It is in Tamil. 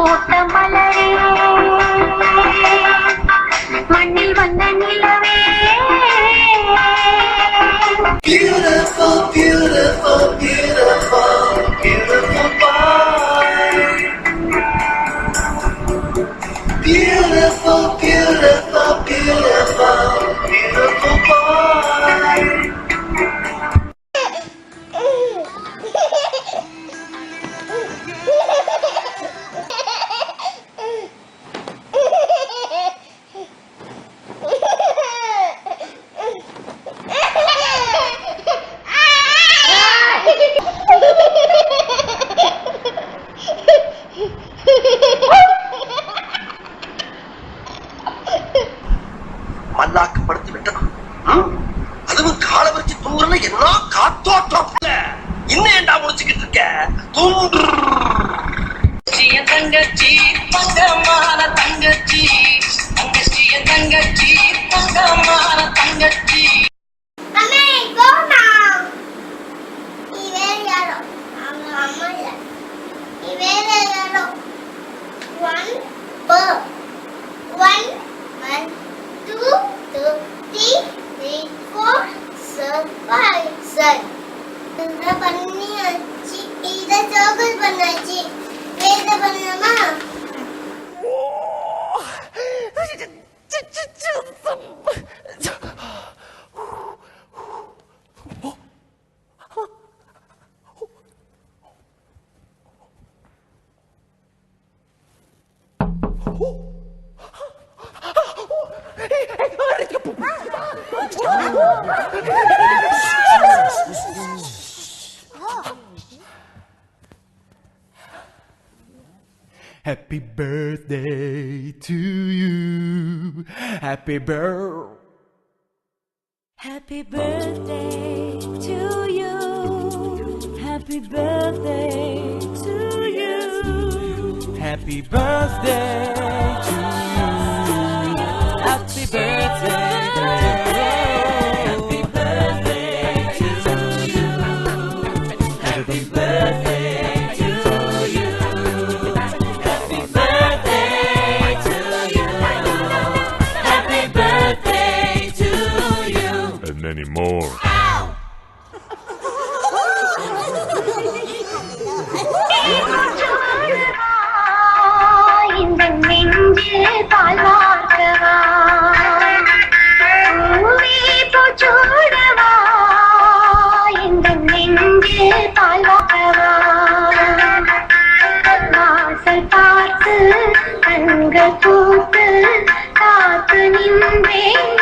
பூத்த மலரே மண்ணில் வந்த நிலவே Beautiful, beautiful, beautiful, beautiful boy. Beautiful, beautiful, beautiful, beautiful boy. மல்லாக்கு படுத்து விட்டனா அதுவும் கால வச்சு தூங்குறல என்ன காத்தோட்டம் இன்னும் ஏண்டா முடிச்சுக்கிட்டு இருக்க தூங்கு தங்கச்சி தங்கமான தங்கச்சி தங்கச்சி தங்கச்சி தங்கமான தங்கச்சி Happy birthday to you. Happy birthday. Happy birthday to you. Happy birthday to you. Happy birthday to you. Happy birthday. Happy birthday to you. Happy birthday. Anymore. இந்த நெஞ்சில் பால் வார்க்கவா பூவே பூச்சூடவா இந்த நெஞ்சில் பால் வார்க்கவா வாசல் பார்த்து கண்கள் பூத்து காத்து நின்றேன்